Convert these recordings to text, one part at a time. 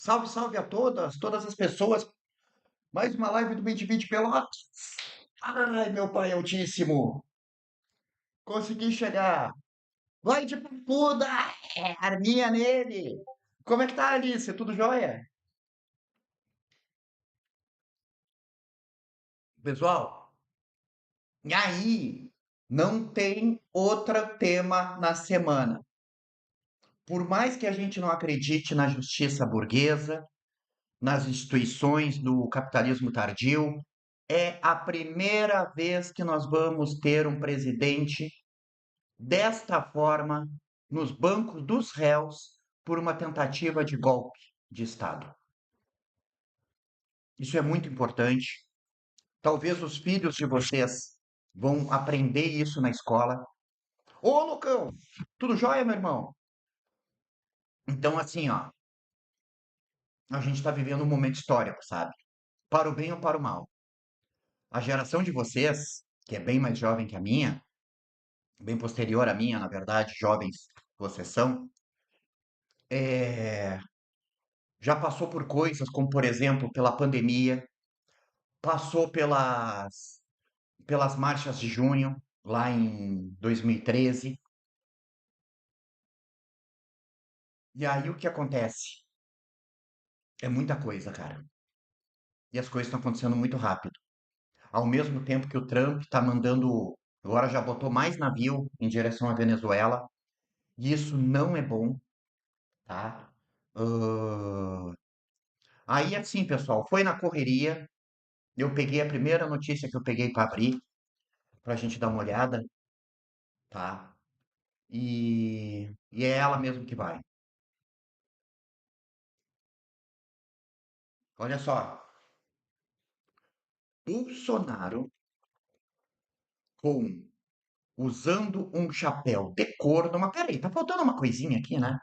Salve, salve a todas as pessoas. Mais uma live do 2020 Pelotas. Ai, meu pai altíssimo. Consegui chegar. Vai de papuda! Arminha nele. Como é que tá, Alice? Tudo jóia? Pessoal, e aí? Não tem outro tema na semana. Por mais que a gente não acredite na justiça burguesa, nas instituições do capitalismo tardio, é a primeira vez que nós vamos ter um presidente desta forma nos bancos dos réus por uma tentativa de golpe de Estado. Isso é muito importante. Talvez os filhos de vocês vão aprender isso na escola. Ô, Lucão, tudo jóia, meu irmão? Então, assim, ó, a gente está vivendo um momento histórico, sabe? Para o bem ou para o mal. A geração de vocês, que é bem mais jovem que a minha, bem posterior à minha, na verdade, jovens vocês são, é, já passou por coisas como, por exemplo, pela pandemia, passou pelas marchas de junho, lá em 2013. E aí o que acontece? É muita coisa, cara. E as coisas estão acontecendo muito rápido. Ao mesmo tempo que o Trump está mandando, agora já botou mais navio em direção à Venezuela, e isso não é bom, tá? Ahn, Aí, assim, pessoal, foi na correria. Eu peguei a primeira notícia que eu peguei para abrir, para a gente dar uma olhada, tá? E é ela mesmo que vai. Olha só, Bolsonaro com usando um chapéu de corno, mas peraí, tá faltando uma coisinha aqui, né?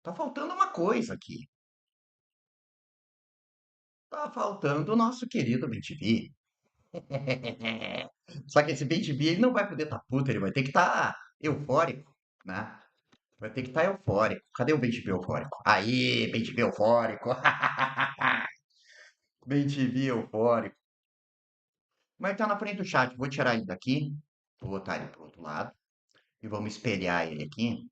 Tá faltando uma coisa aqui. Tá faltando o nosso querido BTV. Só que esse BTV ele não vai poder estar puto, ele vai ter que estar eufórico, né? Vai ter que estar eufórico. Cadê o BTV eufórico? Aí, BTV eufórico. BTV eufórico. Mas tá na frente do chat. Vou tirar ele daqui. Vou botar ele pro outro lado. E vamos espelhar ele aqui.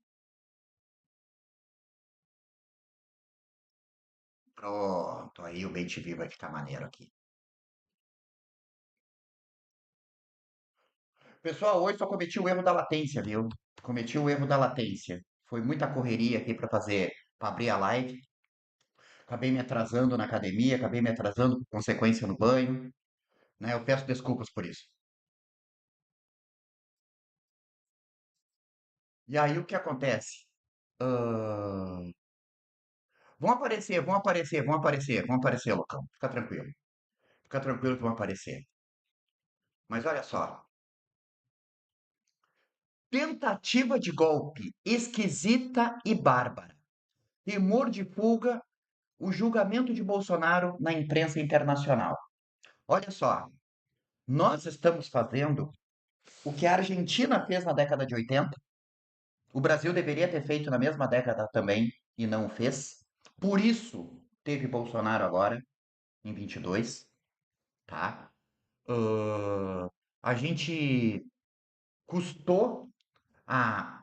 Pronto. Aí o BTV vai ficar maneiro aqui. Pessoal, hoje só cometi o erro da latência, viu? Cometi o erro da latência. Foi muita correria aqui para fazer, para abrir a live. Acabei me atrasando na academia, acabei me atrasando por consequência no banho, né? Eu peço desculpas por isso. E aí o que acontece? Ahn, Vão aparecer, vão aparecer, vão aparecer, vão aparecer, Lucão. Fica tranquilo. Fica tranquilo que vão aparecer. Mas olha só. Tentativa de golpe esquisita e bárbara. Temor de fuga, o julgamento de Bolsonaro na imprensa internacional. Olha só, nós estamos fazendo o que a Argentina fez na década de 80, o Brasil deveria ter feito na mesma década também e não o fez. Por isso teve Bolsonaro agora, em 22, tá? A gente custou a.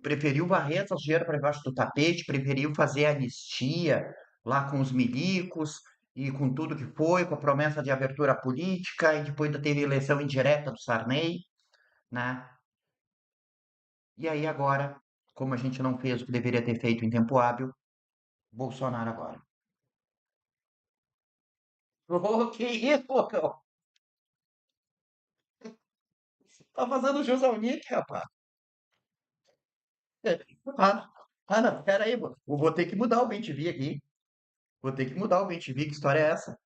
Preferiu varrer essa sujeira para debaixo do tapete, preferiu fazer anistia lá com os milicos e com tudo que foi, com a promessa de abertura política, e depois ainda teve eleição indireta do Sarney, né? E aí agora, como a gente não fez o que deveria ter feito em tempo hábil, Bolsonaro agora. Ô, que isso, Bocão? Tá fazendo jus ao Nick, rapaz. Ah, não, pera aí, vou ter que mudar o BTV aqui. Vou ter que mudar o BTV, que história é essa?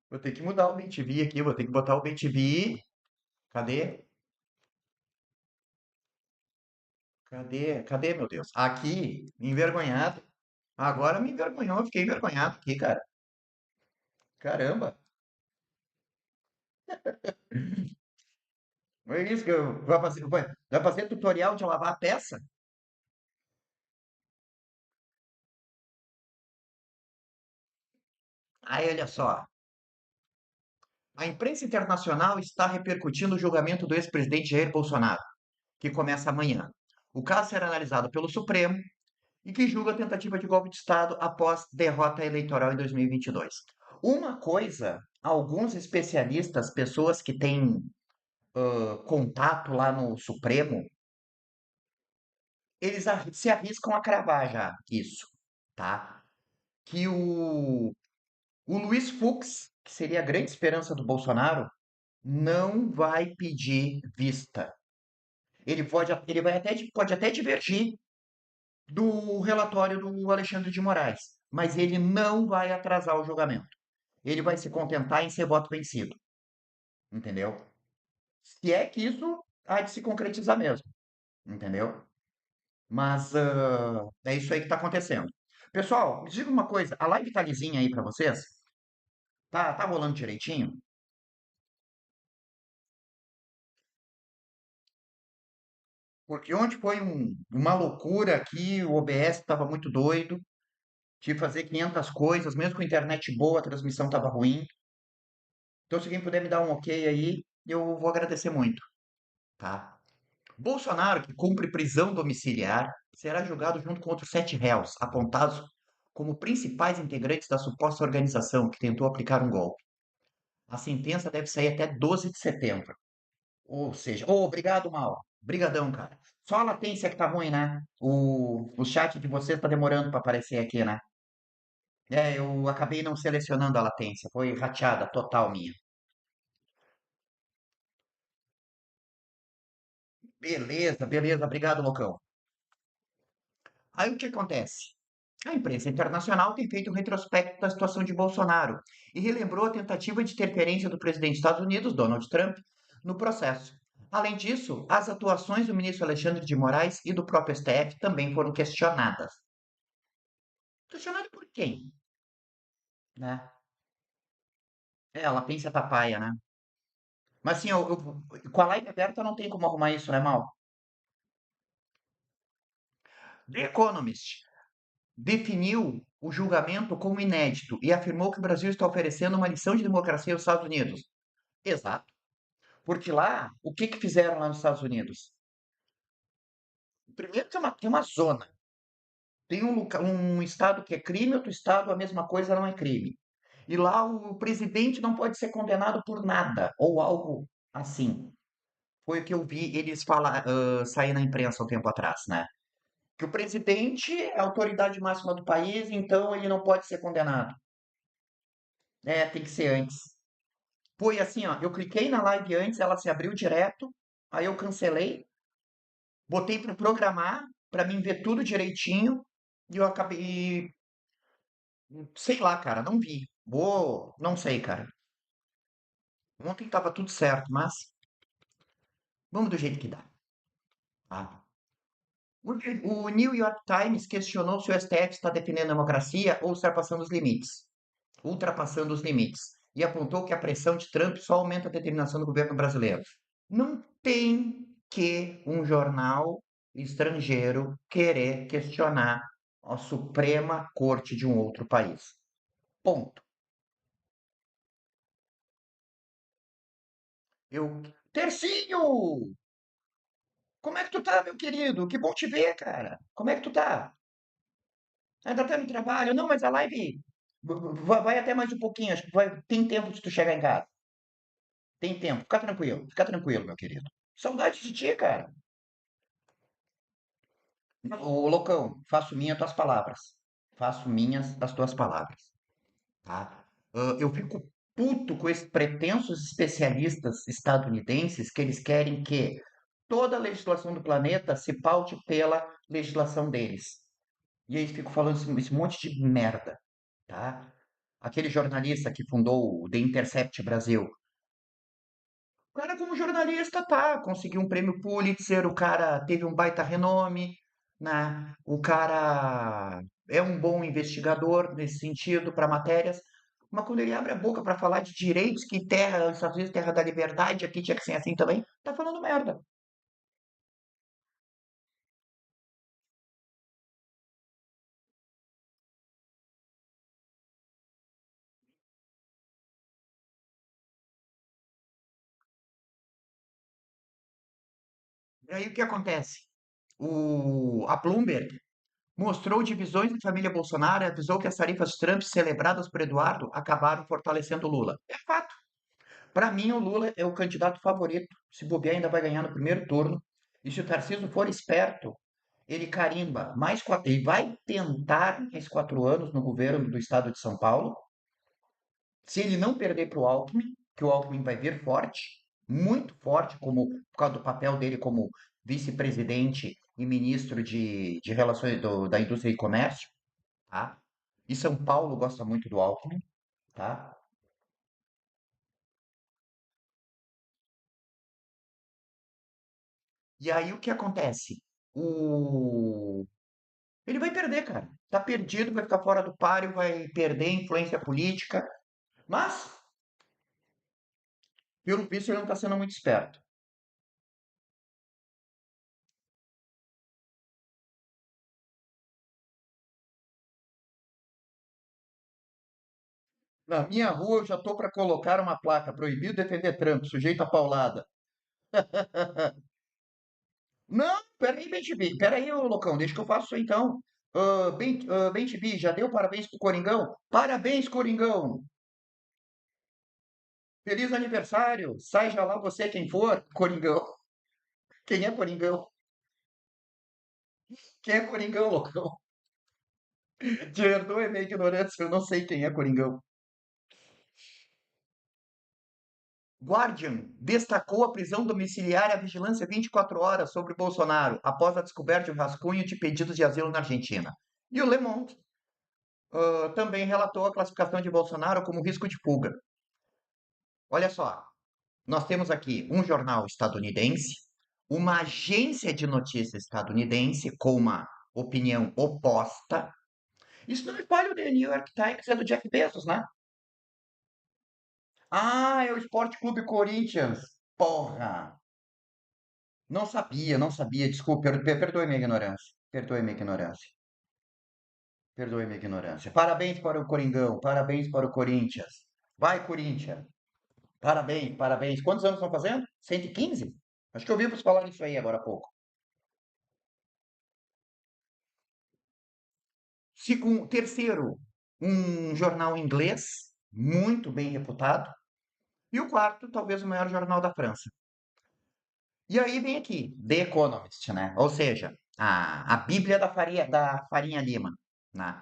Vou ter que mudar o BTV aqui, vou ter que botar o BTV. Cadê? Cadê, meu Deus? Aqui, envergonhado. Agora me envergonhou, eu fiquei envergonhado aqui, cara. Caramba. É isso que eu vai fazer tutorial de lavar a peça? Aí, olha só. A imprensa internacional está repercutindo o julgamento do ex-presidente Jair Bolsonaro, que começa amanhã. O caso será analisado pelo Supremo e que julga a tentativa de golpe de Estado após derrota eleitoral em 2022. Uma coisa, alguns especialistas, pessoas que têm contato lá no Supremo, eles se arriscam a cravar já isso, tá? Que o Luiz Fux, que seria a grande esperança do Bolsonaro, não vai pedir vista. Ele pode até divergir do relatório do Alexandre de Moraes, mas ele não vai atrasar o julgamento. Ele vai se contentar em ser voto vencido, entendeu? Se é que isso há de se concretizar mesmo, entendeu? Mas é isso aí que está acontecendo. Pessoal, me diga uma coisa, a live tá lisinha aí para vocês? Tá rolando direitinho? Porque ontem foi uma loucura aqui, o OBS estava muito doido, tive que fazer 500 coisas, mesmo com a internet boa, a transmissão estava ruim. Então, se alguém puder me dar um ok aí, eu vou agradecer muito, tá? Bolsonaro, que cumpre prisão domiciliar, será julgado junto com outros 7 réus, apontados como principais integrantes da suposta organização que tentou aplicar um golpe. A sentença deve sair até 12 de setembro. Ou seja, obrigado, Mal. Brigadão, cara. Só a latência que tá ruim, né? O chat de vocês tá demorando para aparecer aqui, né? É, eu acabei não selecionando a latência. Foi rateada total minha. Beleza, beleza. Obrigado, Locão. Aí o que acontece? A imprensa internacional tem feito um retrospecto da situação de Bolsonaro e relembrou a tentativa de interferência do presidente dos Estados Unidos, Donald Trump, no processo. Além disso, as atuações do ministro Alexandre de Moraes e do próprio STF também foram questionadas. Questionado por quem? Né? É, a latência tá paia, né? Mas assim, com a live aberta não tem como arrumar isso, né, Mal? The Economist definiu o julgamento como inédito e afirmou que o Brasil está oferecendo uma lição de democracia aos Estados Unidos. Exato. Porque lá, o que que fizeram lá nos Estados Unidos? Primeiro tem uma zona. Tem um estado que é crime, outro estado a mesma coisa não é crime. E lá o presidente não pode ser condenado por nada, ou algo assim. Foi o que eu vi eles falar, sair na imprensa um tempo atrás, né? Que o presidente é a autoridade máxima do país, então ele não pode ser condenado. É, tem que ser antes. Foi assim, ó, eu cliquei na live antes, ela se abriu direto, aí eu cancelei, botei para programar, para mim ver tudo direitinho, e eu acabei, sei lá, cara, não vi. Não sei, cara. Ontem tava tudo certo, mas vamos do jeito que dá, tá? O New York Times questionou se o STF está defendendo a democracia ou está passando os limites, ultrapassando os limites, e apontou que a pressão de Trump só aumenta a determinação do governo brasileiro. Não tem que um jornal estrangeiro querer questionar a Suprema Corte de um outro país. Ponto. Eu. Tercinho! Como é que tu tá, meu querido? Que bom te ver, cara. Como é que tu tá? Ainda tá no trabalho? Não, mas a live vai até mais um pouquinho. Acho que tem tempo de tu chegar em casa. Tem tempo. Fica tranquilo, meu querido. Saudade de ti, cara. Ô, loucão, faço minhas tuas palavras. Faço minhas as tuas palavras, tá? Eu fico puto com esses pretensos especialistas estadunidenses que eles querem que toda a legislação do planeta se paute pela legislação deles. E aí fico falando esse monte de merda, tá? Aquele jornalista que fundou o The Intercept Brasil. O cara, como jornalista, tá, conseguiu um prêmio Pulitzer, o cara teve um baita renome, né? O cara é um bom investigador nesse sentido para matérias. Mas quando ele abre a boca para falar de direitos, que terra, os Estados Unidos, terra da liberdade, aqui tinha que ser assim também, tá falando merda. E aí o que acontece? A Bloomberg mostrou divisões na família Bolsonaro e avisou que as tarifas Trump celebradas por Eduardo acabaram fortalecendo Lula. É fato. Para mim, o Lula é o candidato favorito. Se bobear, ainda vai ganhar no primeiro turno. E se o Tarcísio for esperto, ele carimba mais quatro. Ele vai tentar mais 4 anos no governo do estado de São Paulo. Se ele não perder para o Alckmin, que o Alckmin vai vir forte, muito forte, como por causa do papel dele como vice-presidente e ministro de Relações da Indústria e Comércio, tá? E São Paulo gosta muito do Alckmin, tá? E aí o que acontece? O... Ele vai perder, cara. Tá perdido, vai ficar fora do páreo, vai perder influência política. Mas, pelo visto, ele não tá sendo muito esperto. Na minha rua eu já tô para colocar uma placa, proibido defender Trump, sujeito a paulada. Não, peraí, bem TV. Peraí, ô loucão, deixa que eu faço isso então. Bem TV, já deu parabéns pro Coringão? Parabéns, Coringão! Feliz aniversário! Seja lá você quem for, Coringão. Quem é Coringão? Quem é Coringão, loucão? Perdoe minha ignorância, eu não sei quem é Coringão. Guardian destacou a prisão domiciliar e a vigilância 24 horas sobre Bolsonaro após a descoberta de um rascunho de pedidos de asilo na Argentina. E o Le Monde também relatou a classificação de Bolsonaro como risco de fuga. Olha só, nós temos aqui um jornal estadunidense, uma agência de notícias estadunidense com uma opinião oposta. Isso não espalha o The New York Times, é do Jeff Bezos, né? Ah, é o Esporte Clube Corinthians. Porra! Não sabia, não sabia. Desculpe, perdoe minha ignorância. Perdoe minha ignorância. Perdoe minha ignorância. Parabéns para o Coringão, parabéns para o Corinthians. Vai, Corinthians. Parabéns, parabéns. Quantos anos estão fazendo? 115? Acho que eu ouvi vocês falar isso aí agora há pouco. Segundo, terceiro, um jornal inglês, muito bem reputado. E o quarto, talvez o maior jornal da França. E aí vem aqui, The Economist, né? Ou seja, a Bíblia da Farinha Lima, né?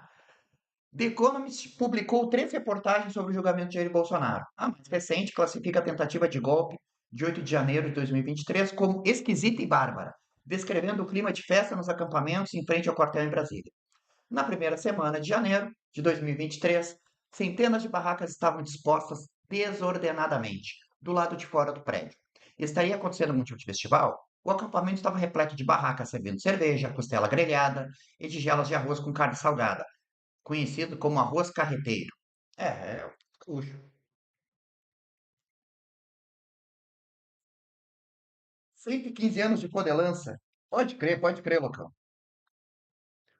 The Economist publicou 3 reportagens sobre o julgamento de Jair Bolsonaro. A mais recente classifica a tentativa de golpe de 8 de janeiro de 2023 como esquisita e bárbara, descrevendo o clima de festa nos acampamentos em frente ao quartel em Brasília. Na primeira semana de janeiro de 2023, centenas de barracas estavam dispostas desordenadamente do lado de fora do prédio. Estaria acontecendo algum tipo de festival? O acampamento estava repleto de barracas servindo cerveja, costela grelhada e tigelas de arroz com carne salgada, conhecido como arroz carreteiro. É gaúcho. 115 anos de codelança. Pode crer, Locão.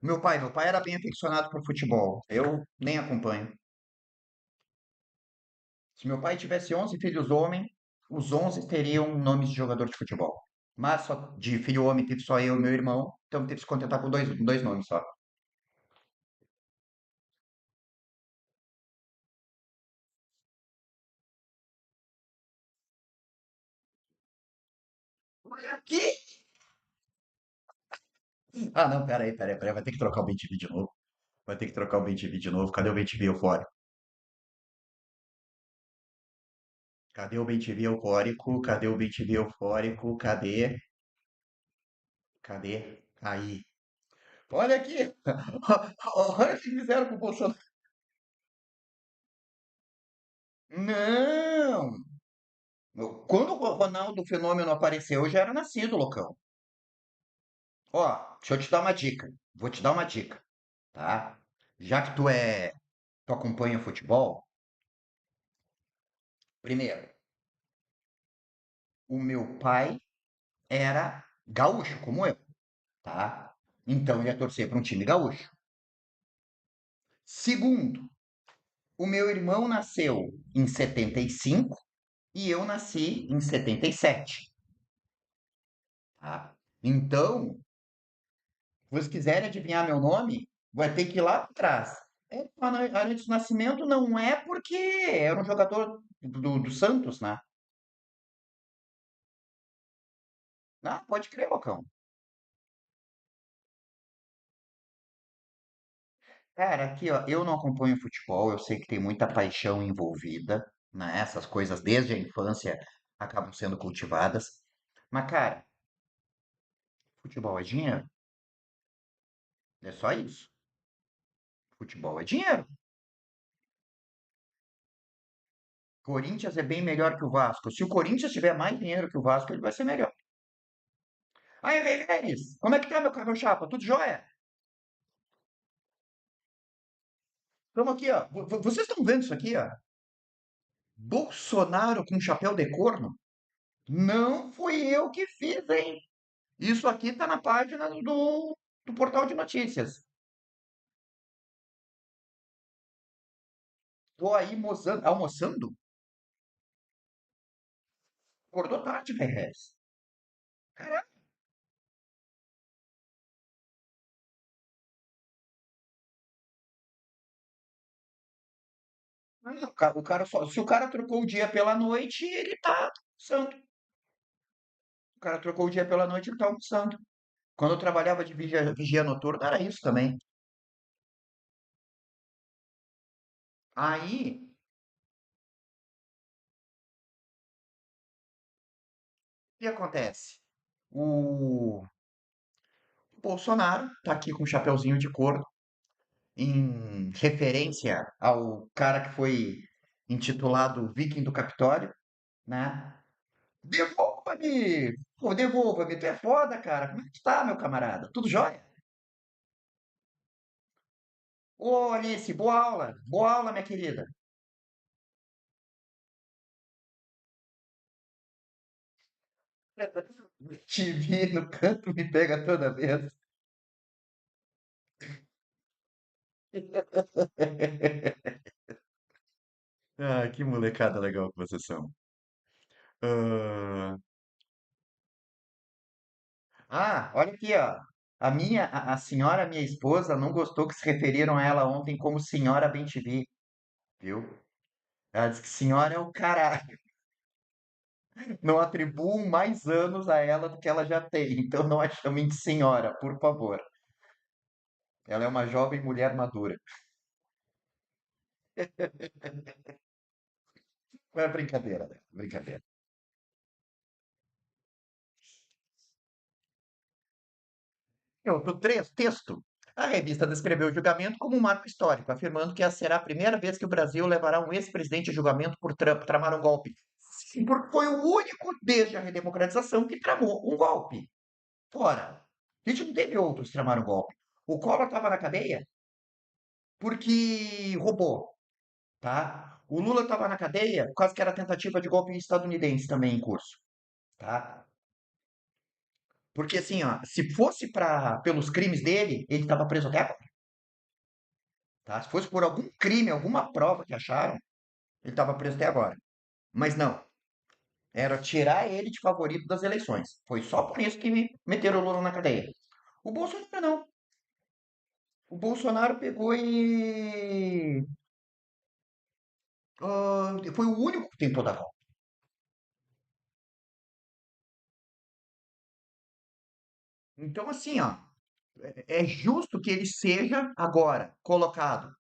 Meu pai era bem aficionado por futebol. Eu nem acompanho. Se meu pai tivesse 11 filhos homens, os 11 teriam nomes de jogador de futebol. Mas só de filho homem teve só eu e meu irmão, então teve que se contentar com dois nomes só. Que? Ah, não, peraí, vai ter que trocar o BTV de novo. Vai ter que trocar o BTV de novo. Cadê o BTV eufórico? Cadê o BTV eufórico? Cadê o BTV eufórico? Cadê? Cadê? Aí. Olha aqui! Olha o que fizeram com o Bolsonaro. Não! Quando o Ronaldo Fenômeno apareceu, eu já era nascido, loucão. Ó, deixa eu te dar uma dica. Vou te dar uma dica, tá? Já que tu acompanha futebol, Primeiro, o meu pai era gaúcho, como eu, tá? Então ele ia torcer para um time gaúcho. Segundo, o meu irmão nasceu em 75 e eu nasci em 77, tá? Então, se vocês quiserem adivinhar meu nome, vai ter que ir lá atrás. É, Arantes do Nascimento não é porque era um jogador do Santos, né? Ah, pode crer, Locão. Cara, aqui, ó, eu não acompanho futebol, eu sei que tem muita paixão envolvida, né? Essas coisas desde a infância acabam sendo cultivadas. Mas, cara, futebol é dinheiro. É só isso. Futebol é dinheiro. Corinthians é bem melhor que o Vasco. Se o Corinthians tiver mais dinheiro que o Vasco, ele vai ser melhor. Aí, Reis, como é que tá meu chapa? Tudo jóia? Estamos aqui, ó. Vocês estão vendo isso aqui, ó? Bolsonaro com chapéu de corno? Não fui eu que fiz, hein? Isso aqui tá na página do portal de notícias. Tô aí almoçando? Acordou tarde, Reis. Caraca, se o cara trocou o dia pela noite, ele tá almoçando. O cara trocou o dia pela noite, ele tá almoçando. Quando eu trabalhava de vigia noturno, era isso também. Aí, o que acontece? O Bolsonaro tá aqui com um chapeuzinho de couro, em referência ao cara que foi intitulado Viking do Capitólio, né? Devolva-me! Pô, devolva-me, tu é foda, cara. Como é que tu tá, meu camarada? Tudo jóia? Ô, Alice, boa aula, minha querida. Te vi no canto, me pega toda vez. Ah, que molecada legal que vocês são. Ah, olha aqui, ó. A senhora, minha esposa, não gostou que se referiram a ela ontem como senhora bem-te-vi, viu? Ela disse que senhora é o caralho. Não atribuam mais anos a ela do que ela já tem. Então não a chamem de senhora, por favor. Ela é uma jovem mulher madura. É brincadeira, né? Brincadeira. Texto. A revista descreveu o julgamento como um marco histórico, afirmando que essa será a primeira vez que o Brasil levará um ex-presidente a julgamento por tramar um golpe. Sim, porque foi o único desde a redemocratização que tramou um golpe. Fora. A gente não teve outros que tramaram um golpe. O Collor estava na cadeia porque roubou, tá? O Lula estava na cadeia por causa que era tentativa de golpe estadunidense também em curso, tá? Porque assim, ó, se fosse pelos crimes dele, ele estava preso até agora, tá? Se fosse por algum crime, alguma prova que acharam, ele estava preso até agora. Mas não, era tirar ele de favorito das eleições. Foi só por isso que meteram o Lula na cadeia. O Bolsonaro não. O Bolsonaro pegou e foi o único que tentou dar golpe. Então, assim, ó, é justo que ele seja agora colocado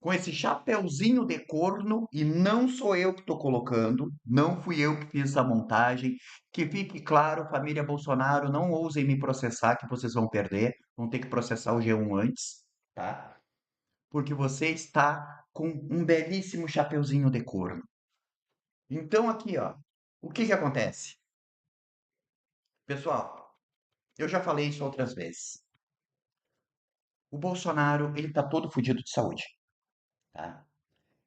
com esse chapeuzinho de corno, e não sou eu que estou colocando, não fui eu que fiz essa montagem. Que fique claro, família Bolsonaro, não ousem me processar, que vocês vão perder, vão ter que processar o G1 antes, tá? Porque você está com um belíssimo chapeuzinho de corno. Então, aqui, ó, o que que acontece? Pessoal, eu já falei isso outras vezes. O Bolsonaro, ele tá todo fudido de saúde, tá?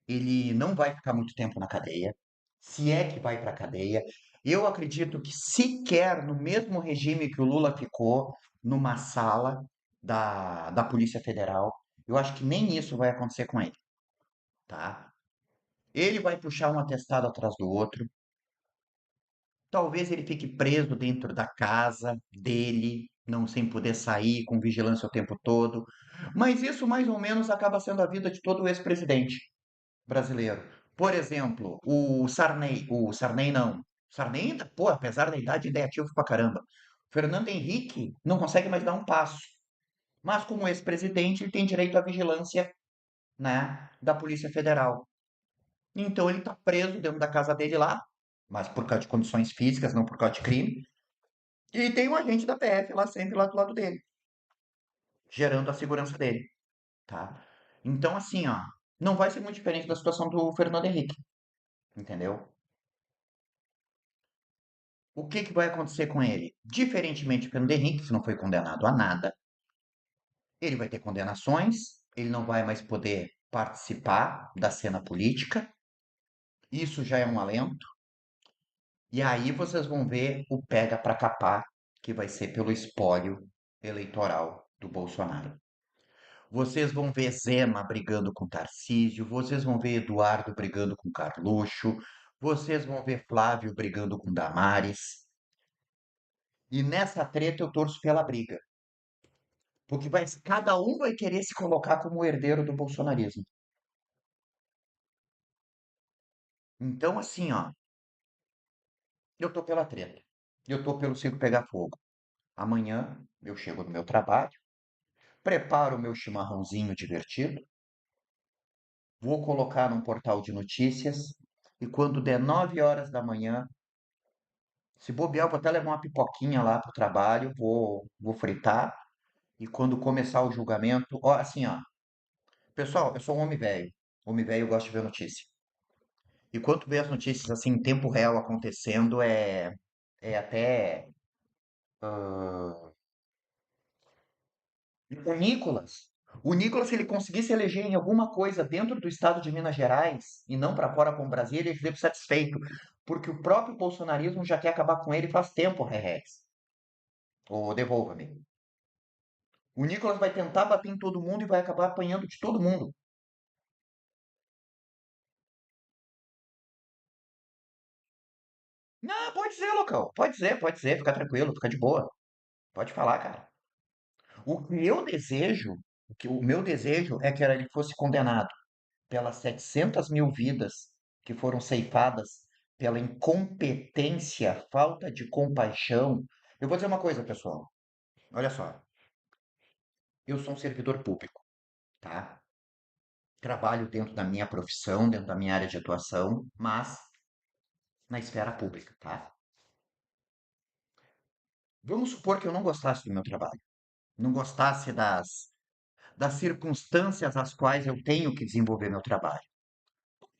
Ele não vai ficar muito tempo na cadeia. se é que vai para a cadeia. Eu acredito que sequer no mesmo regime que o Lula ficou, numa sala da Polícia Federal, eu acho que nem isso vai acontecer com ele, tá? Ele vai puxar um atestado atrás do outro. Talvez ele fique preso dentro da casa dele, não sem poder sair, com vigilância o tempo todo. Mas isso mais ou menos acaba sendo a vida de todo ex-presidente brasileiro. Por exemplo, o Sarney não. Sarney ainda, pô, apesar da idade, ainda é ativo pra caramba. Fernando Henrique não consegue mais dar um passo. Mas como ex-presidente, ele tem direito à vigilância, né, da Polícia Federal. Então ele está preso dentro da casa dele lá, mas por causa de condições físicas, não por causa de crime. E tem um agente da PF lá sempre lá do lado dele, gerando a segurança dele, tá? Então, assim, ó, não vai ser muito diferente da situação do Fernando Henrique, entendeu? O que que vai acontecer com ele? Diferentemente do Fernando Henrique, que não foi condenado a nada, ele vai ter condenações, ele não vai mais poder participar da cena política, isso já é um alento. E aí vocês vão ver o pega pra capar, que vai ser pelo espólio eleitoral do Bolsonaro. Vocês vão ver Zema brigando com Tarcísio, vocês vão ver Eduardo brigando com Carluxo, vocês vão ver Flávio brigando com Damares. E nessa treta eu torço pela briga, porque cada um vai querer se colocar como herdeiro do bolsonarismo. Então, assim, ó, eu tô pela treta. Eu tô pelo circo pegar fogo. Amanhã eu chego no meu trabalho, preparo o meu chimarrãozinho divertido, vou colocar num portal de notícias e quando der 9 horas da manhã, se bobear, eu vou até levar uma pipoquinha lá pro trabalho, vou fritar e quando começar o julgamento, ó, assim, ó, pessoal, eu sou um homem velho. Homem velho, eu gosto de ver notícia. E quando vê as notícias assim em tempo real acontecendo, é até O Nicolas. O Nicolas, se ele conseguisse eleger em alguma coisa dentro do estado de Minas Gerais e não para fora como Brasília, ele ficaria satisfeito. Porque o próprio bolsonarismo já quer acabar com ele faz tempo, Rex. Ou devolva-me. O Nicolas vai tentar bater em todo mundo e vai acabar apanhando de todo mundo. Não, pode dizer, local. Pode dizer, fica tranquilo, fica de boa. Pode falar, cara. O que eu desejo, o meu desejo é que ele fosse condenado pelas 700 mil vidas que foram ceifadas pela incompetência, falta de compaixão. Eu vou dizer uma coisa, pessoal. Olha só, eu sou um servidor público, tá? Trabalho dentro da minha profissão, dentro da minha área de atuação, mas na esfera pública, tá? Vamos supor que eu não gostasse do meu trabalho, não gostasse das circunstâncias às quais eu tenho que desenvolver meu trabalho.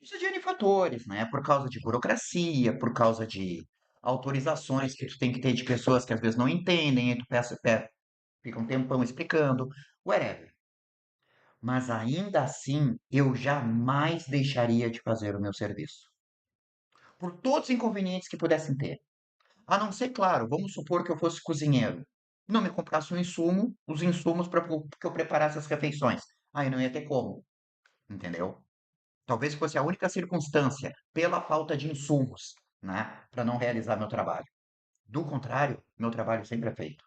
Isso de N fatores, né? Por causa de burocracia, por causa de autorizações que tu tem que ter de pessoas que às vezes não entendem, aí tu fica um tempão explicando, whatever. Mas ainda assim, eu jamais deixaria de fazer o meu serviço. Por todos os inconvenientes que pudessem ter. A não ser, claro, vamos supor que eu fosse cozinheiro. Não me comprasse um insumo, os insumos para que eu preparasse as refeições. Aí não ia ter como, entendeu? Talvez fosse a única circunstância pela falta de insumos, né, para não realizar meu trabalho. Do contrário, meu trabalho sempre é feito.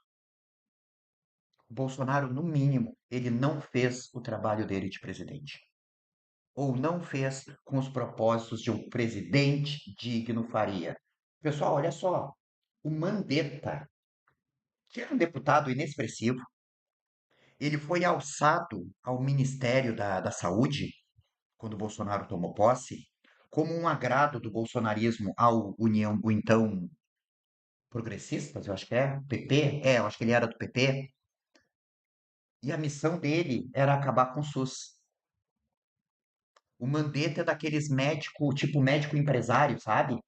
O Bolsonaro, no mínimo, ele não fez o trabalho dele de presidente. Ou não fez com os propósitos de um presidente digno faria. Pessoal, olha só. O Mandetta, que era um deputado inexpressivo, ele foi alçado ao Ministério da Saúde, quando o Bolsonaro tomou posse, como um agrado do bolsonarismo ao União, o então Progressistas, eu acho que é, PP, eu acho que ele era do PP, e a missão dele era acabar com o SUS. O Mandetta é daqueles médico, tipo médico empresário, sabe?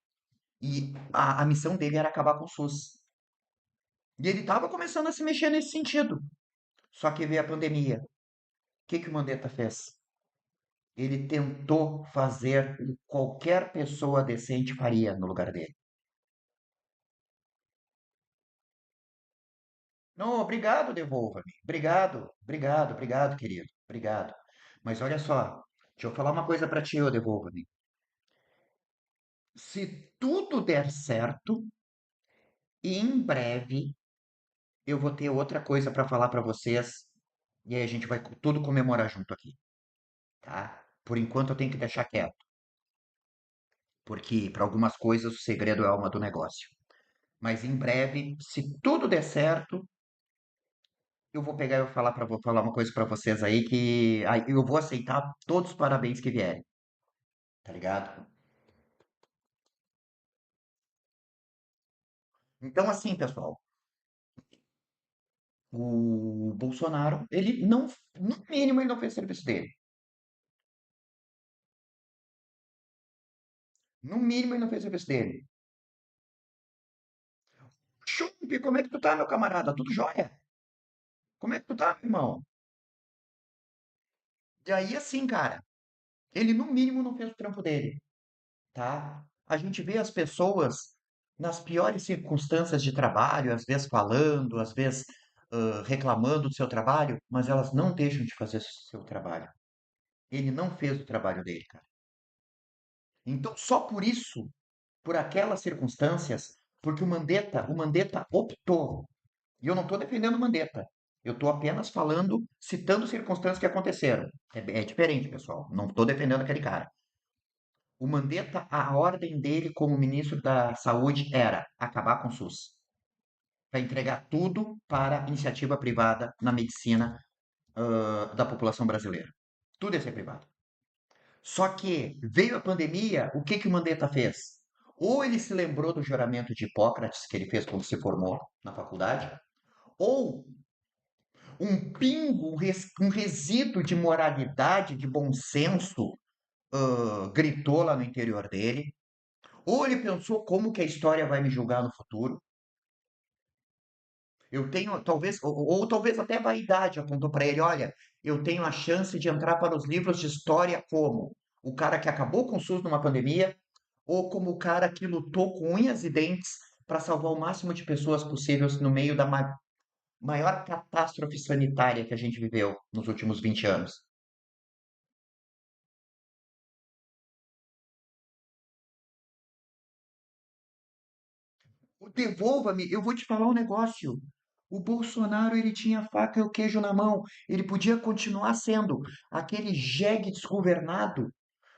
E a missão dele era acabar com o SUS. E ele estava começando a se mexer nesse sentido. Só que veio a pandemia. O que que o Mandetta fez? Ele tentou fazer o que qualquer pessoa decente faria no lugar dele. Não, obrigado, devolva-me. Obrigado, obrigado, obrigado, querido. Obrigado. Mas olha só, deixa eu falar uma coisa pra ti, ô devolva-me. Se tudo der certo, em breve eu vou ter outra coisa pra falar pra vocês e aí a gente vai tudo comemorar junto aqui, tá? Por enquanto eu tenho que deixar quieto, porque para algumas coisas o segredo é a alma do negócio. Mas em breve, se tudo der certo, eu vou pegar e vou falar uma coisa pra vocês aí que aí eu vou aceitar todos os parabéns que vierem, tá ligado? Então assim, pessoal, o Bolsonaro, ele não, no mínimo ele não fez o serviço dele. No mínimo ele não fez o serviço dele. Chupe, como é que tu tá, meu camarada? Tudo jóia? Como é que tu tá, meu irmão? E aí assim, cara, ele no mínimo não fez o trampo dele, tá? A gente vê as pessoas nas piores circunstâncias de trabalho, às vezes falando, às vezes reclamando do seu trabalho, mas elas não deixam de fazer o seu trabalho. Ele não fez o trabalho dele, cara. Então, só por isso, por aquelas circunstâncias, porque o Mandetta optou. E eu não estou defendendo o Mandetta. Eu estou apenas falando, citando circunstâncias que aconteceram. É diferente, pessoal. Não estou defendendo aquele cara. O Mandetta, a ordem dele como ministro da Saúde era acabar com o SUS, para entregar tudo para a iniciativa privada na medicina da população brasileira. Tudo ia ser privado. Só que veio a pandemia, o que que o Mandetta fez? Ou ele se lembrou do juramento de Hipócrates que ele fez quando se formou na faculdade, ou um pingo, um resíduo de moralidade, de bom senso, gritou lá no interior dele. Ou ele pensou como que a história vai me julgar no futuro. Eu tenho, talvez, ou talvez até vaidade apontou para ele, olha, eu tenho a chance de entrar para os livros de história como o cara que acabou com o SUS numa pandemia, ou como o cara que lutou com unhas e dentes para salvar o máximo de pessoas possíveis no meio da maior catástrofe sanitária que a gente viveu nos últimos 20 anos. Devolva-me, eu vou te falar um negócio. O Bolsonaro, ele tinha a faca e o queijo na mão. Ele podia continuar sendo aquele jegue desgovernado,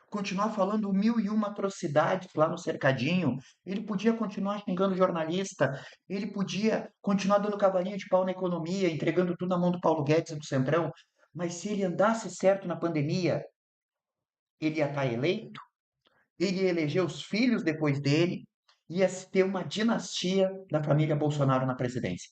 continuar falando mil e uma atrocidades lá no cercadinho. Ele podia continuar xingando jornalista. Ele podia continuar dando cavalinho de pau na economia, entregando tudo na mão do Paulo Guedes e do Centrão. Mas se ele andasse certo na pandemia, ele ia estar eleito, ele ia eleger os filhos depois dele, ia se ter uma dinastia da família Bolsonaro na presidência.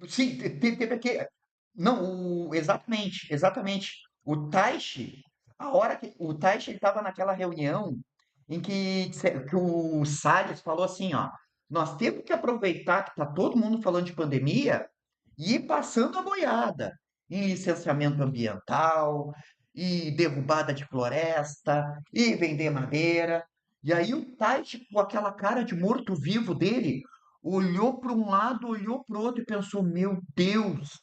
Sim, teve aqui. Não, exatamente, exatamente. O Taishi, a hora que o Taishi estava naquela reunião em que o Salles falou assim, ó, nós temos que aproveitar que está todo mundo falando de pandemia e ir passando a boiada em licenciamento ambiental, e derrubada de floresta, e vender madeira. E aí o Taishi, com aquela cara de morto-vivo dele, olhou para um lado, olhou para o outro e pensou: Meu Deus,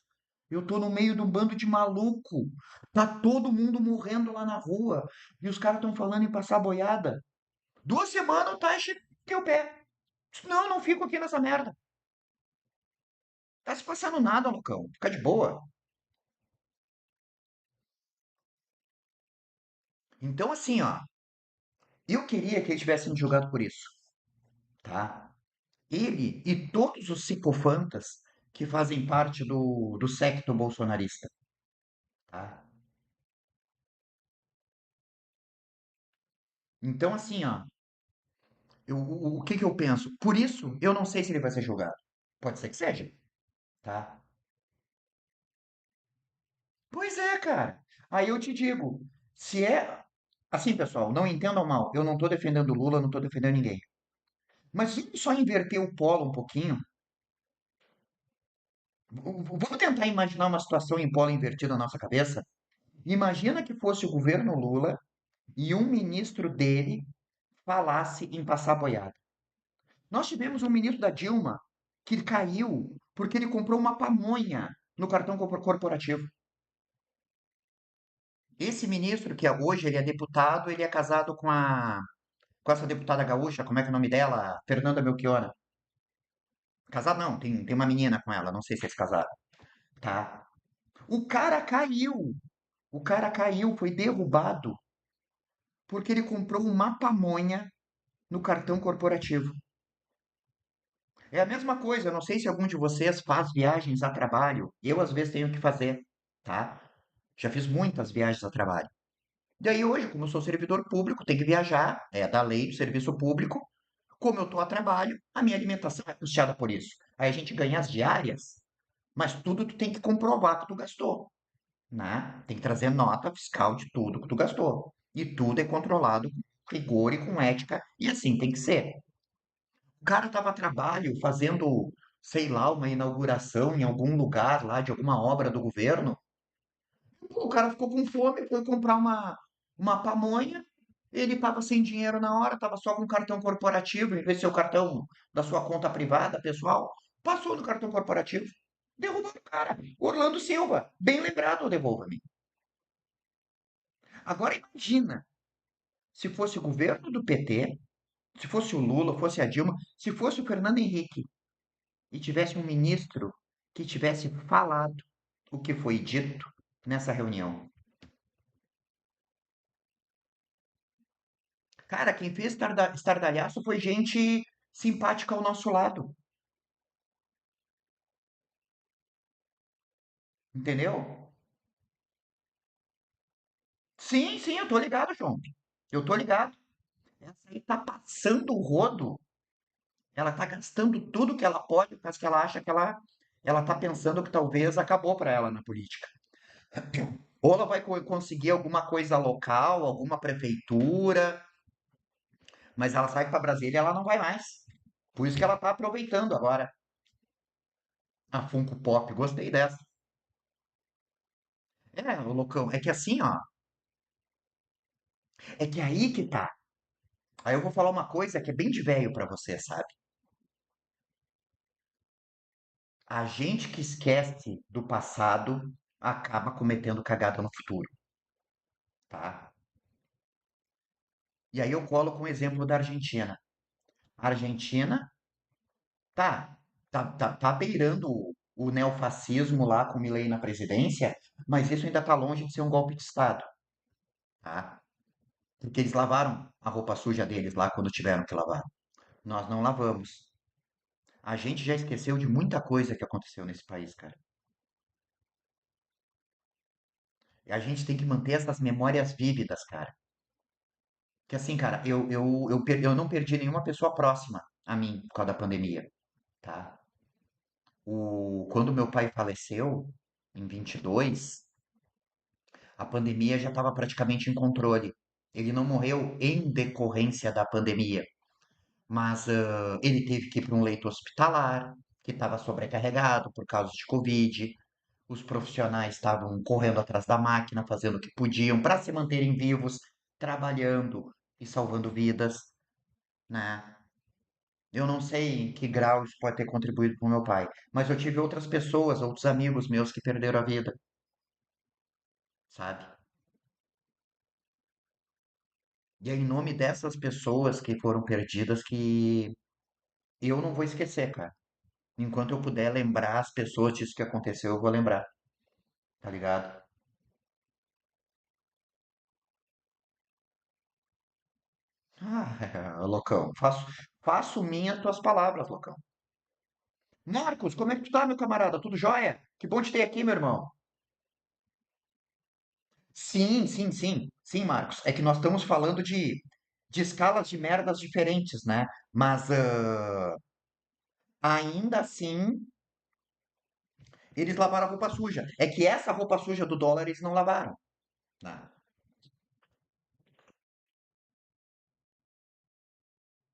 eu tô no meio de um bando de maluco. Tá todo mundo morrendo lá na rua. E os caras estão falando em passar boiada. 2 semanas o Taishi deu o pé. Disse, não, não fico aqui nessa merda. Tá se passando nada, Lucão. Fica de boa. Então, assim, ó, eu queria que ele tivesse sido julgado por isso, tá? Ele e todos os psicofantas que fazem parte do secto bolsonarista, tá? Então, assim, ó, o que que eu penso? Por isso, eu não sei se ele vai ser julgado. Pode ser que seja, tá? Pois é, cara. Aí eu te digo, se é assim, pessoal, não entendam mal, eu não tô defendendo o Lula, não tô defendendo ninguém. Mas vamos só inverter o polo um pouquinho. Vamos tentar imaginar uma situação em polo invertido na nossa cabeça? Imagina que fosse o governo Lula e um ministro dele falasse em passar boiada. Nós tivemos um ministro da Dilma que caiu porque ele comprou uma pamonha no cartão corporativo. Esse ministro, hoje ele é deputado, ele é casado com essa deputada gaúcha, como é que é o nome dela? Fernanda Melchiona. Casado não, tem uma menina com ela, não sei se eles casaram, tá? O cara caiu, o cara caiu, foi derrubado porque ele comprou uma pamonha no cartão corporativo. É a mesma coisa, eu não sei se algum de vocês faz viagens a trabalho. Eu, às vezes, tenho que fazer, tá? Já fiz muitas viagens a trabalho. Daí, hoje, como eu sou servidor público, tenho que viajar, é da lei do serviço público. Como eu estou a trabalho, a minha alimentação é custeada por isso. Aí a gente ganha as diárias, mas tudo tu tem que comprovar que tu gastou, né? Tem que trazer nota fiscal de tudo que tu gastou. E tudo é controlado com rigor e com ética, e assim tem que ser. O cara estava a trabalho fazendo, sei lá, uma inauguração em algum lugar lá de alguma obra do governo. Pô, o cara ficou com fome, foi comprar uma pamonha. Ele estava sem dinheiro na hora, estava só com cartão corporativo, em vez de ser o cartão da sua conta privada, pessoal. Passou no cartão corporativo. Derrubaram o cara. Orlando Silva. Bem lembrado, devolva-me. Agora imagina se fosse o governo do PT, se fosse o Lula, fosse a Dilma, se fosse o Fernando Henrique e tivesse um ministro que tivesse falado o que foi dito nessa reunião. Cara, quem fez estardalhaço foi gente simpática ao nosso lado, entendeu? Sim, sim, eu tô ligado, João. Eu tô ligado. Essa aí tá passando o rodo. Ela tá gastando tudo que ela pode, porque ela acha que ela tá pensando que talvez acabou para ela na política. Ou ela vai conseguir alguma coisa local, alguma prefeitura, mas ela sai para Brasília e ela não vai mais. Por isso que ela tá aproveitando agora a Funko Pop. Gostei dessa. É, o loucão. É que assim, ó. É que aí que tá. Aí eu vou falar uma coisa que é bem de velho pra você, sabe? A gente que esquece do passado acaba cometendo cagada no futuro, tá? E aí eu colo com o exemplo da Argentina. A Argentina tá beirando o neofascismo lá com o Milei na presidência, mas isso ainda tá longe de ser um golpe de Estado, tá? Porque eles lavaram a roupa suja deles lá quando tiveram que lavar. Nós não lavamos. A gente já esqueceu de muita coisa que aconteceu nesse país, cara. E a gente tem que manter essas memórias vívidas, cara. Que assim, cara, eu não perdi nenhuma pessoa próxima a mim por causa da pandemia, tá? Quando meu pai faleceu, em 22, a pandemia já estava praticamente em controle. Ele não morreu em decorrência da pandemia, mas ele teve que ir para um leito hospitalar, que estava sobrecarregado por causa de Covid. Os profissionais estavam correndo atrás da máquina, fazendo o que podiam para se manterem vivos, trabalhando e salvando vidas, né? Eu não sei em que grau isso pode ter contribuído com meu pai, mas eu tive outras pessoas, outros amigos meus que perderam a vida, sabe? E é em nome dessas pessoas que foram perdidas que eu não vou esquecer, cara. Enquanto eu puder lembrar as pessoas disso que aconteceu, eu vou lembrar, tá ligado? Ah, loucão, faço minhas tuas palavras, loucão. Marcos, como é que tu tá, meu camarada? Tudo jóia? Que bom te ter aqui, meu irmão. Sim, sim, sim. Sim, Marcos. É que nós estamos falando de escalas de merdas diferentes, né? Mas ainda assim, eles lavaram a roupa suja. É que essa roupa suja do dólar eles não lavaram, né?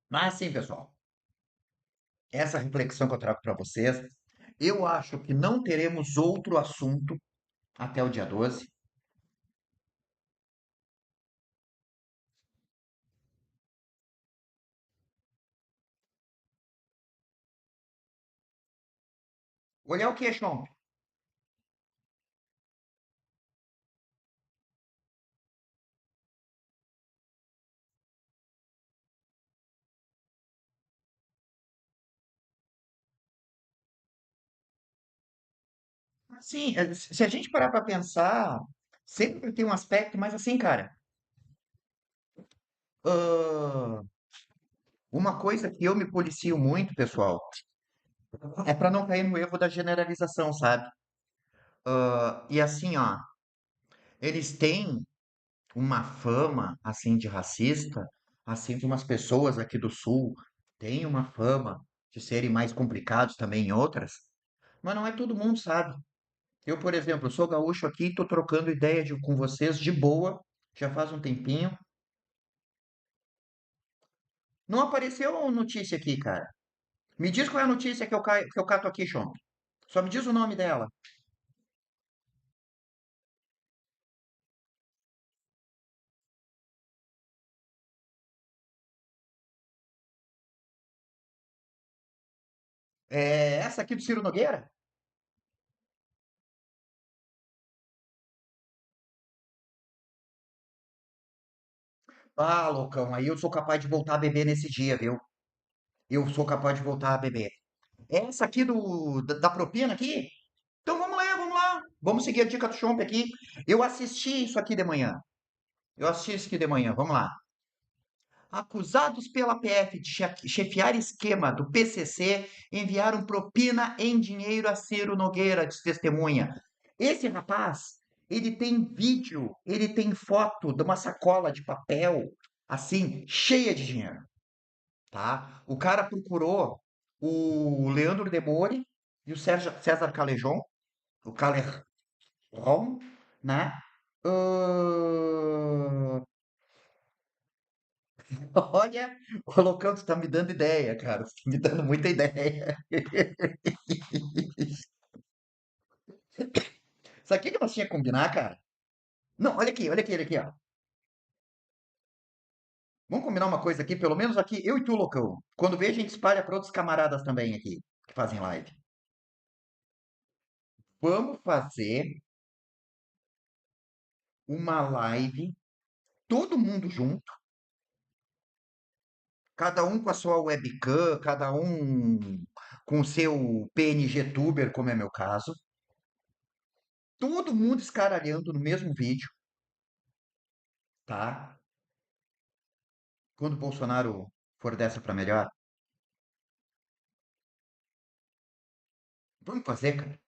Mas sim, pessoal. essa reflexão que eu trago para vocês. Eu acho que não teremos outro assunto até o dia 12. Olhar o que, Chomp? Sim, se a gente parar para pensar, sempre tem um aspecto, mas assim, cara, ah, uma coisa que eu me policio muito, pessoal, é para não cair no erro da generalização, sabe? E assim, ó, eles têm uma fama, assim, de racista, assim como as pessoas aqui do Sul têm uma fama de serem mais complicados também em outras, mas não é todo mundo, sabe? Eu, por exemplo, sou gaúcho aqui e tô trocando ideia com vocês de boa, já faz um tempinho. Não apareceu notícia aqui, cara. Me diz qual é a notícia que eu cato aqui, Chomp. Só me diz o nome dela. É essa aqui do Ciro Nogueira? Ah, loucão, aí eu sou capaz de voltar a beber nesse dia, viu? Eu sou capaz de voltar a beber. Essa aqui da propina aqui? Então vamos lá, vamos lá. Vamos seguir a dica do Chomp aqui. Eu assisti isso aqui de manhã. Eu assisti isso aqui de manhã, vamos lá. Acusados pela PF de chefiar esquema do PCC, enviaram propina em dinheiro a Ciro Nogueira, diz testemunha. Esse rapaz, ele tem vídeo, ele tem foto de uma sacola de papel, assim, cheia de dinheiro, tá? O cara procurou o Leandro Demore e o César Calejon, o Calerron, né? Ahn, Olha, o Locão, tu tá me dando ideia, cara. Tu tá me dando muita ideia. Sabe o que que nós tínhamos que combinar, cara? Não, olha aqui, ó. Vamos combinar uma coisa aqui, pelo menos aqui, eu e tu, Locão. Quando vê, a gente espalha para outros camaradas também aqui, que fazem live. Vamos fazer uma live, todo mundo junto, cada um com a sua webcam, cada um com o seu PNG Tuber, como é meu caso. Todo mundo escaralhando no mesmo vídeo, tá? Quando o Bolsonaro for dessa para melhor, vamos fazer, cara.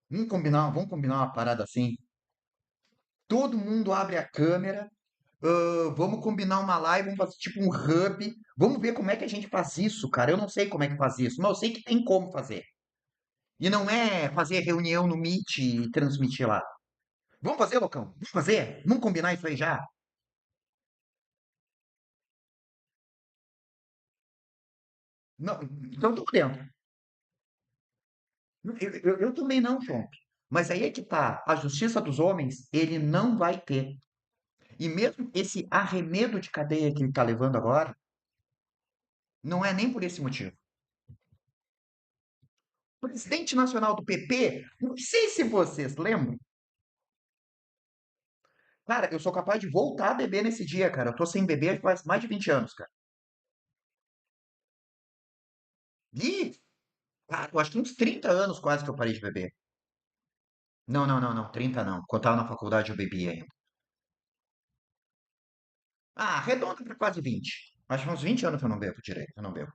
Vamos combinar uma parada assim. Todo mundo abre a câmera, vamos combinar uma live, vamos fazer tipo um hub. Vamos ver como é que a gente faz isso, cara. Eu não sei como é que faz isso, mas eu sei que tem como fazer. E não é fazer reunião no Meet e transmitir lá. Vamos fazer, Locão? Vamos fazer? Vamos combinar isso aí já? Não, então eu tô dentro. Eu também não, João. Mas aí é que tá. A justiça dos homens, ele não vai ter. E mesmo esse arremedo de cadeia que ele está levando agora, não é nem por esse motivo. O presidente nacional do PP, não sei se vocês lembram, cara, eu sou capaz de voltar a beber nesse dia, cara. Eu tô sem beber faz mais de 20 anos, cara. E, cara, eu acho que uns 30 anos quase que eu parei de beber. Não, não, não, não, 30 não. Quando eu tava na faculdade eu bebia ainda. Ah, arredonda pra quase 20. Acho que uns 20 anos que eu não bebo direito, eu não bebo.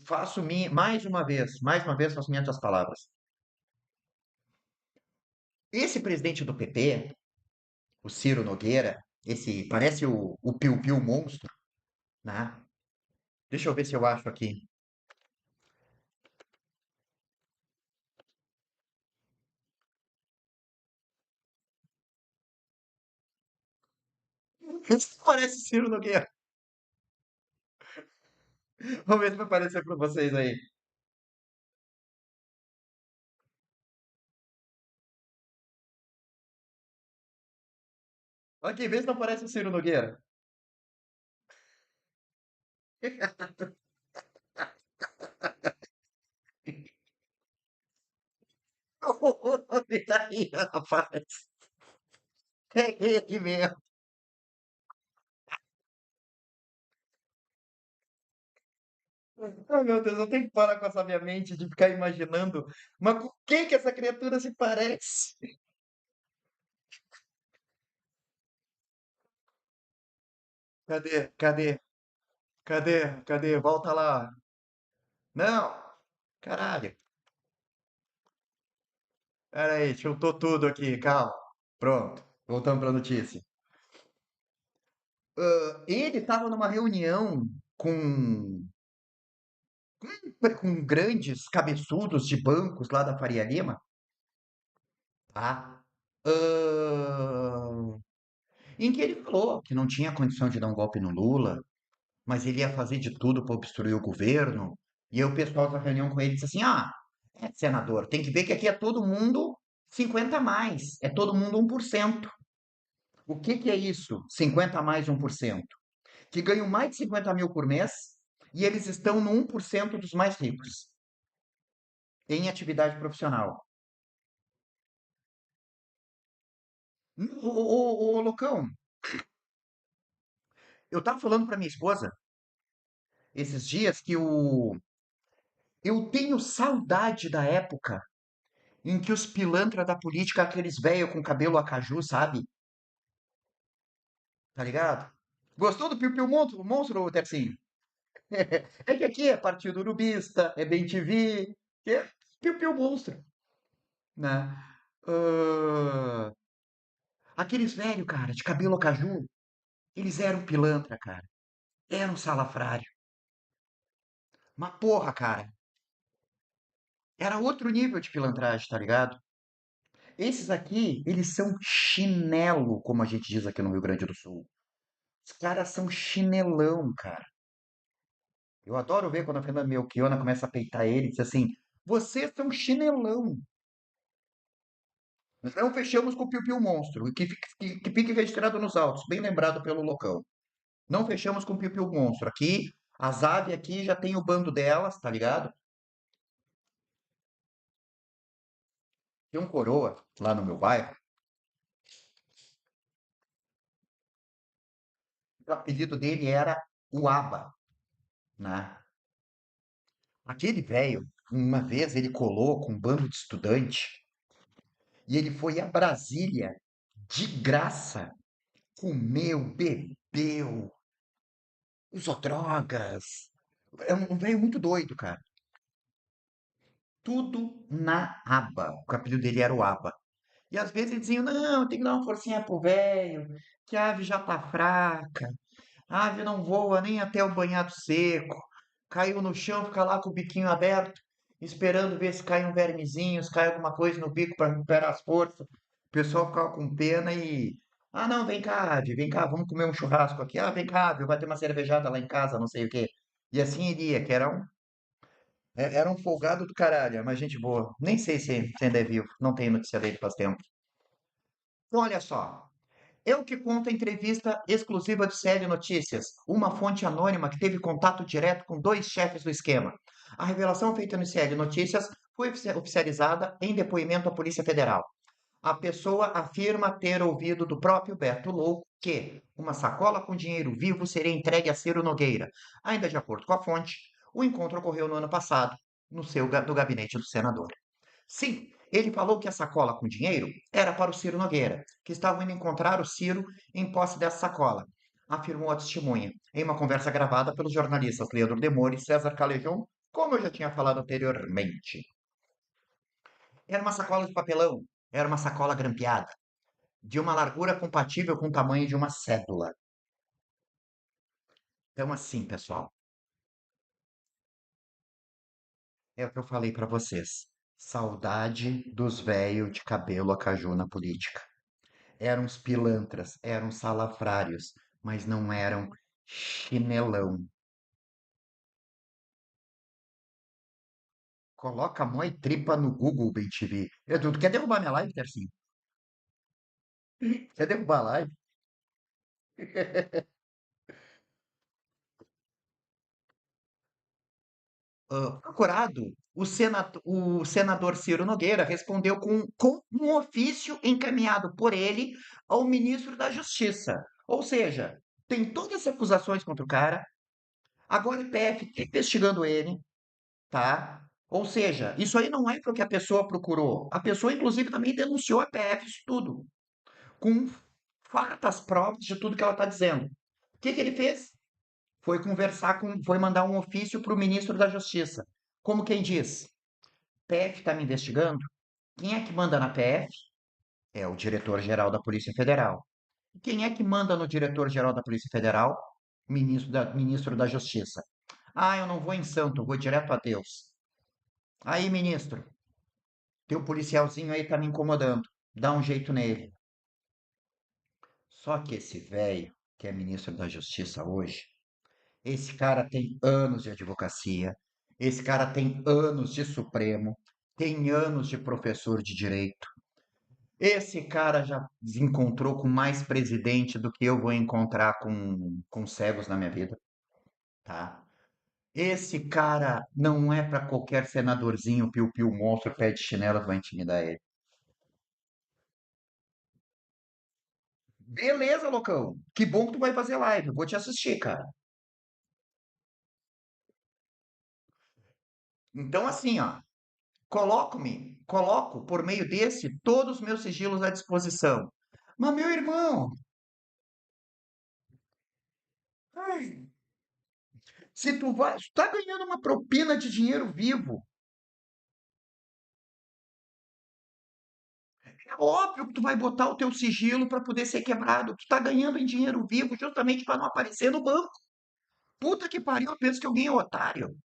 Faço minha, mais uma vez faço minhas palavras. Esse presidente do PP, o Ciro Nogueira, esse parece o Piu Piu monstro, né? Deixa eu ver se eu acho aqui. Isso parece Ciro Nogueira. Vamos ver se vai aparecer pra vocês aí. Aqui, vê se não parece o Ciro Nogueira. Olha aí, rapaz. É ele mesmo. Ai, meu Deus, eu tenho que parar com essa minha mente de ficar imaginando. Mas com quem que essa criatura se parece? Cadê? Cadê? Cadê? Cadê? Volta lá. Não! Caralho. Pera aí, chutou tudo aqui, calma. Pronto, voltamos para a notícia. Ele estava numa reunião com, com grandes cabeçudos de bancos lá da Faria Lima, tá? Ah, em que ele falou que não tinha condição de dar um golpe no Lula, mas ele ia fazer de tudo para obstruir o governo. E aí o pessoal da reunião com ele disse assim: ah, senador, tem que ver que aqui é todo mundo 50 a mais, é todo mundo 1%. O que que é isso? 50 a mais 1%? Que ganham mais de 50 mil por mês e eles estão no 1% dos mais ricos em atividade profissional. Ô, Locão, eu tava falando para minha esposa esses dias que eu tenho saudade da época em que os pilantra da política, aqueles velho com cabelo acaju, sabe? Tá ligado? Gostou do Piu Piu Monstro, Tercinho? É que aqui é Partido Urubista, é Bem TV, é Piu Piu Monstro, né? Ah, aqueles velho, cara, de cabelo caju, eles eram pilantra, cara. Eram salafrário. Mas porra, cara, era outro nível de pilantragem, tá ligado? Esses aqui, eles são chinelo, como a gente diz aqui no Rio Grande do Sul. Os caras são chinelão, cara. Eu adoro ver quando a Fernanda Melchiona começa a peitar ele e diz assim: vocês são chinelão. Nós não fechamos com o Piu Piu Monstro, que fique registrado nos autos, bem lembrado pelo Locão. Não fechamos com o Piu Piu Monstro. Aqui, as aves aqui já tem o bando delas, tá ligado? Tem um coroa lá no meu bairro, o apelido dele era o Aba, né? Aquele velho, uma vez ele colou com um bando de estudante e ele foi a Brasília de graça. Comeu, bebeu, usou drogas. É um velho muito doido, cara. Tudo na aba. O apelido dele era o Aba. E às vezes eles diziam, não, tem que dar uma forcinha pro velho, que a ave já tá fraca. A ave não voa nem até o banhado seco. Caiu no chão, fica lá com o biquinho aberto, esperando ver se cai um vermezinho, se cai alguma coisa no bico para recuperar as forças. O pessoal ficava com pena e. Ah, não, vem cá, ave, vem cá, vamos comer um churrasco aqui. Ah, vem cá, ave, vai ter uma cervejada lá em casa, não sei o quê. E assim iria, que era um folgado do caralho, mas gente boa. Nem sei se ainda é vivo, não tenho notícia dele faz tempo. Então, olha só. É o que conta a entrevista exclusiva do CL Notícias, uma fonte anônima que teve contato direto com dois chefes do esquema. A revelação feita no CL Notícias foi oficializada em depoimento à Polícia Federal. A pessoa afirma ter ouvido do próprio Beto Louco que uma sacola com dinheiro vivo seria entregue a Ciro Nogueira. Ainda de acordo com a fonte, o encontro ocorreu no ano passado, no gabinete do senador. Sim, ele falou que a sacola com dinheiro era para o Ciro Nogueira, que estavam indo encontrar o Ciro em posse dessa sacola, afirmou a testemunha, em uma conversa gravada pelos jornalistas Leandro Demore e César Calejão, como eu já tinha falado anteriormente. Era uma sacola de papelão, era uma sacola grampeada, de uma largura compatível com o tamanho de uma cédula. Então, assim, pessoal, é o que eu falei para vocês. Saudade dos velhos de cabelo a caju na política. Eram os pilantras, eram os salafrários, mas não eram chinelão. Coloca Moi Tripa no Google, Bem TV. Tu quer derrubar minha live, Tercinho? Quer derrubar a live? Procurado, o senador Ciro Nogueira respondeu com um ofício encaminhado por ele ao ministro da Justiça. Ou seja, tem todas as acusações contra o cara, agora o PF está investigando ele, tá? Ou seja, isso aí não é porque a pessoa procurou. A pessoa, inclusive, também denunciou a PF, isso tudo, com fartas provas de tudo que ela está dizendo. O que que ele fez? Foi mandar um ofício para o ministro da Justiça. Como quem diz, PF está me investigando? Quem é que manda na PF? É o diretor-geral da Polícia Federal. Quem é que manda no diretor-geral da Polícia Federal? Ministro da Justiça. Ah, eu não vou em santo, eu vou direto a Deus. Aí, ministro, teu policialzinho aí tá me incomodando. Dá um jeito nele. Só que esse velho, que é ministro da Justiça hoje, esse cara tem anos de advocacia, esse cara tem anos de Supremo, tem anos de professor de direito. Esse cara já desencontrou com mais presidente do que eu vou encontrar com cegos na minha vida, tá? Esse cara não é para qualquer senadorzinho piu-piu monstro pé de chinelo que vai intimidar ele. Beleza, loucão. Que bom que tu vai fazer live. Vou te assistir, cara. Então, assim, ó, coloco por meio desse todos os meus sigilos à disposição. Mas, meu irmão, ai, se tu tá ganhando uma propina de dinheiro vivo, é óbvio que tu vai botar o teu sigilo para poder ser quebrado. Tu tá ganhando em dinheiro vivo justamente para não aparecer no banco. Puta que pariu, eu penso que alguém é otário.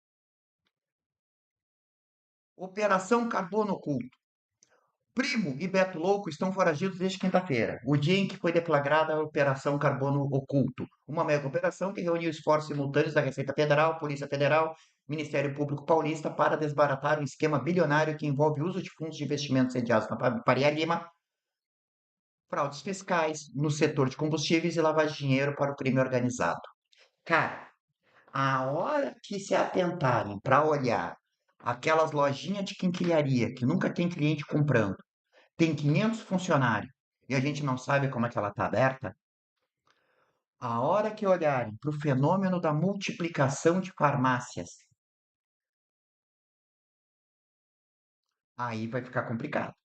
Operação Carbono Oculto. Primo e Beto Louco estão foragidos desde quinta-feira, o dia em que foi deflagrada a Operação Carbono Oculto, uma mega operação que reuniu esforços simultâneos da Receita Federal, Polícia Federal, Ministério Público Paulista para desbaratar um esquema bilionário que envolve uso de fundos de investimentos sediados na Faria Lima, fraudes fiscais no setor de combustíveis e lavagem de dinheiro para o crime organizado. Cara, a hora que se atentarem para olhar aquelas lojinhas de quinquilharia que nunca tem cliente comprando, tem 500 funcionários e a gente não sabe como é que ela está aberta, a hora que olharem para o fenômeno da multiplicação de farmácias, aí vai ficar complicado.